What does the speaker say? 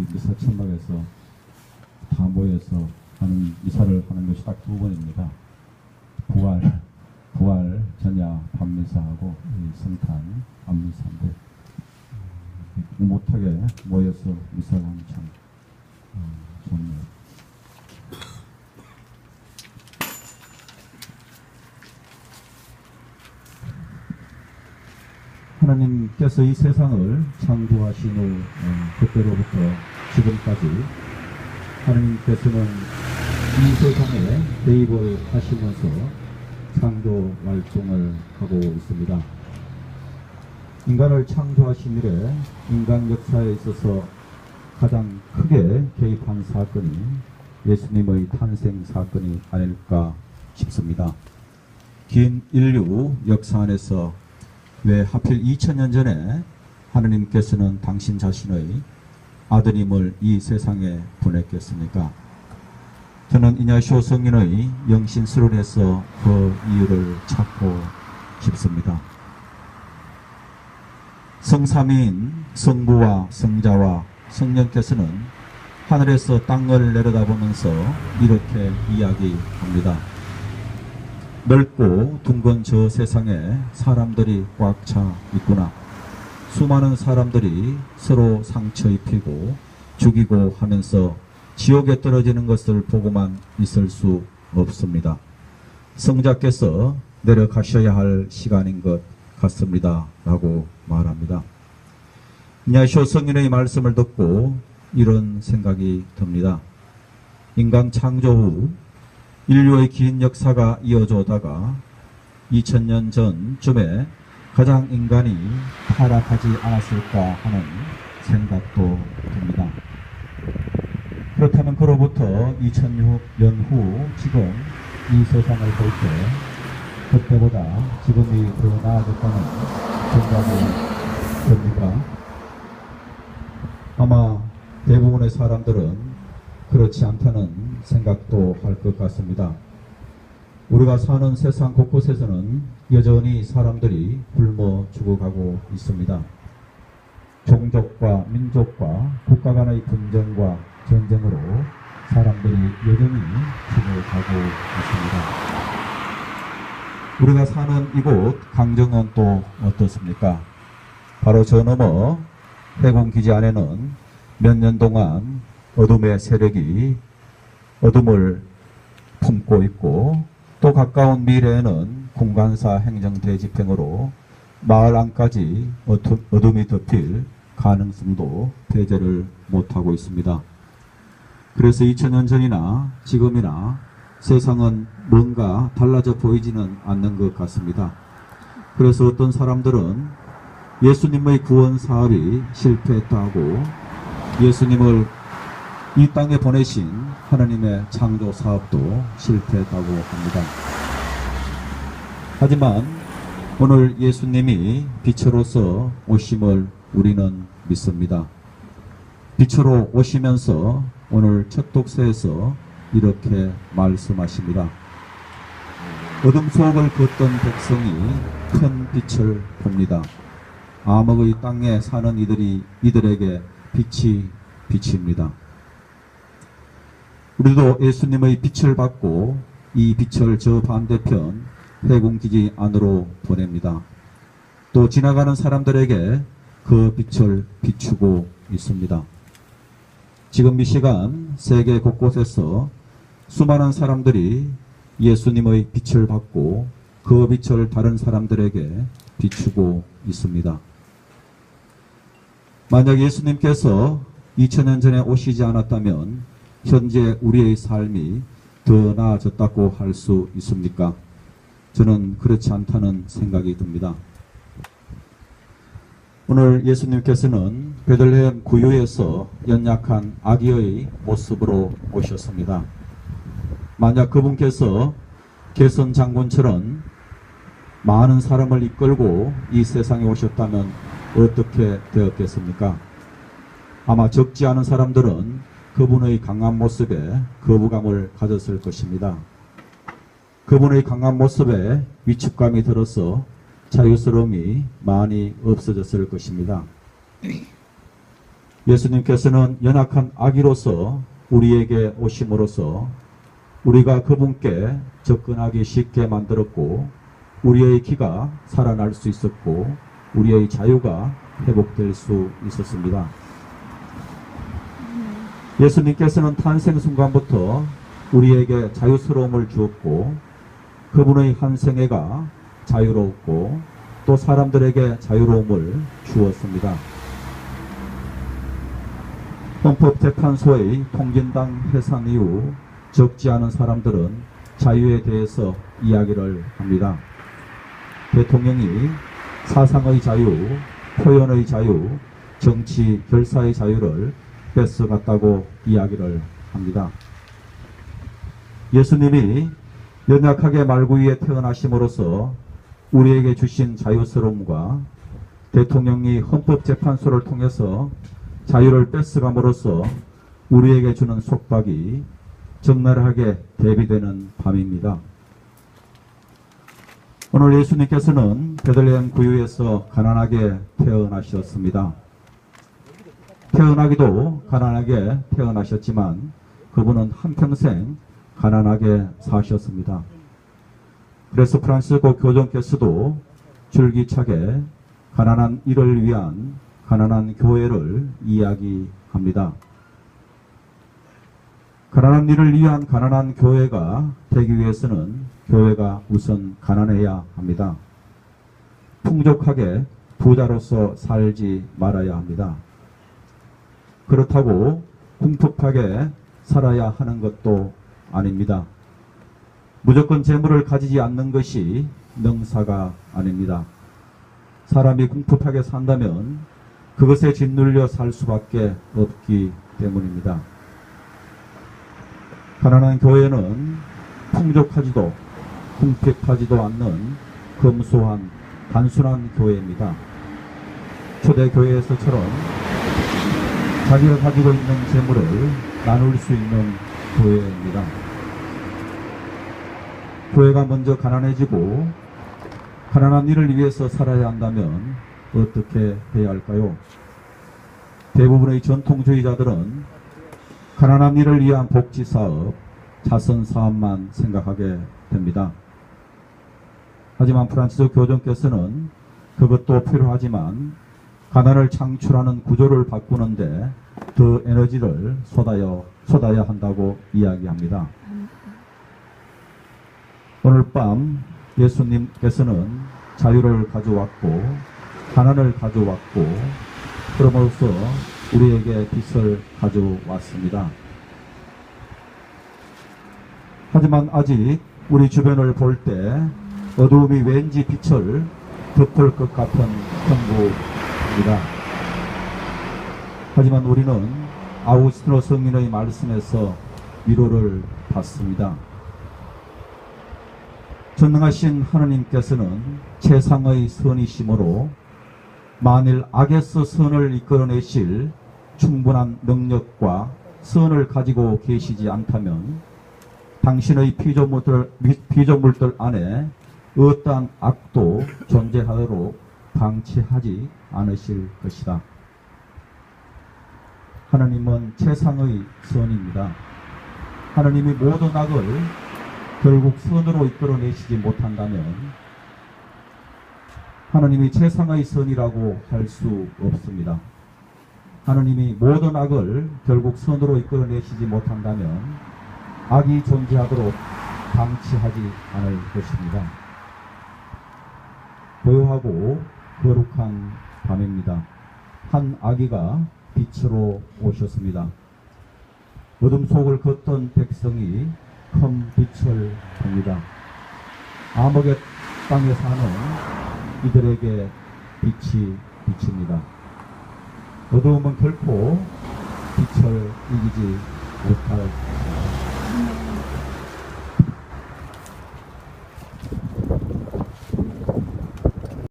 이 미사 천막에서 다 모여서 하는 미사를 하는 것이 딱 두 번입니다. 부활 전야 밤미사하고 이 성탄 암미사인데 못하게 모여서 미사를 하면 참 좋네요. 하나님께서 이 세상을 창조하신 후 그때로부터 지금까지 하나님께서는 이 세상에 대입을 하시면서 창조 활동을 하고 있습니다. 인간을 창조하신 이래 인간 역사에 있어서 가장 크게 개입한 사건이 예수님의 탄생 사건이 아닐까 싶습니다. 긴 인류 역사 안에서 왜 하필 2000년 전에 하느님께서는 당신 자신의 아드님을 이 세상에 보냈겠습니까? 저는 이냐시오 성인의 영신스론에서 그 이유를 찾고 싶습니다. 성삼위인 성부와 성자와 성령께서는 하늘에서 땅을 내려다보면서 이렇게 이야기합니다. 넓고 둥근 저 세상에 사람들이 꽉 차 있구나. 수많은 사람들이 서로 상처 입히고 죽이고 하면서 지옥에 떨어지는 것을 보고만 있을 수 없습니다. 성자께서 내려가셔야 할 시간인 것 같습니다. 라고 말합니다. 이냐시오 성인의 말씀을 듣고 이런 생각이 듭니다. 인간 창조 후 인류의 긴 역사가 이어져 오다가 2000년 전쯤에 가장 인간이 타락하지 않았을까 하는 생각도 듭니다. 그렇다면 그로부터 2000년 후 지금 이 세상을 볼 때 그때보다 지금이 더 나아졌다는 생각이 듭니까? 아마 대부분의 사람들은 그렇지 않다는 생각도 할 것 같습니다. 우리가 사는 세상 곳곳에서는 여전히 사람들이 굶어 죽어가고 있습니다. 종족과 민족과 국가 간의 분쟁과 전쟁으로 사람들이 여전히 죽어가고 있습니다. 우리가 사는 이곳 강정은 또 어떻습니까? 바로 저 너머 해군기지 안에는 몇 년 동안 어둠의 세력이 어둠을 품고 있고 또 가까운 미래에는 군관사 행정대 집행으로 마을 안까지 어둠이 덮일 가능성도 배제를 못하고 있습니다. 그래서 2000년 전이나 지금이나 세상은 뭔가 달라져 보이지는 않는 것 같습니다. 그래서 어떤 사람들은 예수님의 구원 사업이 실패했다고 예수님을 이 땅에 보내신 하나님의 창조 사업도 실패했다고 합니다. 하지만 오늘 예수님이 빛으로서 오심을 우리는 믿습니다. 빛으로 오시면서 오늘 첫 독서에서 이렇게 말씀하십니다. 어둠 속을 걷던 백성이 큰 빛을 봅니다. 암흑의 땅에 사는 이들에게 빛이 빛입니다. 우리도 예수님의 빛을 받고 이 빛을 저 반대편 해군기지 안으로 보냅니다. 또 지나가는 사람들에게 그 빛을 비추고 있습니다. 지금 이 시간 세계 곳곳에서 수많은 사람들이 예수님의 빛을 받고 그 빛을 다른 사람들에게 비추고 있습니다. 만약 예수님께서 2000년 전에 오시지 않았다면 현재 우리의 삶이 더 나아졌다고 할 수 있습니까? 저는 그렇지 않다는 생각이 듭니다. 오늘 예수님께서는 베들레헴 구유에서 연약한 아기의 모습으로 오셨습니다. 만약 그분께서 개선 장군처럼 많은 사람을 이끌고 이 세상에 오셨다면 어떻게 되었겠습니까? 아마 적지 않은 사람들은 그분의 강한 모습에 거부감을 가졌을 것입니다. 그분의 강한 모습에 위축감이 들어서 자유스러움이 많이 없어졌을 것입니다. 예수님께서는 연약한 아기로서 우리에게 오심으로써 우리가 그분께 접근하기 쉽게 만들었고 우리의 기가 살아날 수 있었고 우리의 자유가 회복될 수 있었습니다. 예수님께서는 탄생 순간부터 우리에게 자유스러움을 주었고 그분의 한 생애가 자유로웠고 또 사람들에게 자유로움을 주었습니다. 헌법재판소의 통진당 해산 이후 적지 않은 사람들은 자유에 대해서 이야기를 합니다. 대통령이 사상의 자유, 표현의 자유, 정치 결사의 자유를 뺏어갔다고 이야기를 합니다. 예수님이 연약하게 말구 위에 태어나심으로써 우리에게 주신 자유스러움과 대통령이 헌법재판소를 통해서 자유를 뺏어감으로써 우리에게 주는 속박이 적나라하게 대비되는 밤입니다. 오늘 예수님께서는 베들레헴 구유에서 가난하게 태어나셨습니다. 태어나기도 가난하게 태어나셨지만 그분은 한평생 가난하게 사셨습니다. 그래서 프란시스코 교정께서도 줄기차게 가난한 이를 위한 가난한 교회를 이야기합니다. 가난한 이를 위한 가난한 교회가 되기 위해서는 교회가 우선 가난해야 합니다. 풍족하게 부자로서 살지 말아야 합니다. 그렇다고 궁핍하게 살아야 하는 것도 아닙니다. 무조건 재물을 가지지 않는 것이 능사가 아닙니다. 사람이 궁핍하게 산다면 그것에 짓눌려 살 수밖에 없기 때문입니다. 가난한 교회는 풍족하지도 궁핍하지도 않는 검소한 단순한 교회입니다. 초대교회에서처럼 자기가 가지고 있는 재물을 나눌 수 있는 교회입니다. 교회가 먼저 가난해지고 가난한 이를 위해서 살아야 한다면 어떻게 해야 할까요? 대부분의 전통주의자들은 가난한 이를 위한 복지사업, 자선사업만 생각하게 됩니다. 하지만 프란시스 교정께서는 그것도 필요하지만 가난을 창출하는 구조를 바꾸는데 더 에너지를 쏟아야 한다고 이야기합니다. 오늘 밤 예수님께서는 자유를 가져왔고 가난을 가져왔고 그럼으로써 우리에게 빛을 가져왔습니다. 하지만 아직 우리 주변을 볼 때 어두움이 왠지 빛을 덮을 것 같은 형국입니다. 하지만 우리는 아우구스티노 성인의 말씀에서 위로를 받습니다. 전능하신 하느님께서는 최상의 선이심으로 만일 악에서 선을 이끌어내실 충분한 능력과 선을 가지고 계시지 않다면 당신의 피조물들 안에 어떠한 악도 존재하도록 방치하지 않으실 것이다. 하나님은 최상의 선입니다. 하나님이 모든 악을 결국 선으로 이끌어내시지 못한다면 하나님이 최상의 선이라고 할 수 없습니다. 하나님이 모든 악을 결국 선으로 이끌어내시지 못한다면 악이 존재하도록 방치하지 않을 것입니다. 고요하고 거룩한 밤입니다. 한 아기가 빛으로 오셨습니다. 어둠 속을 걷던 백성이 큰 빛을 봅니다. 암흑의 땅에 사는 이들에게 빛이 비칩니다. 어두움은 결코 빛을 이기지 못할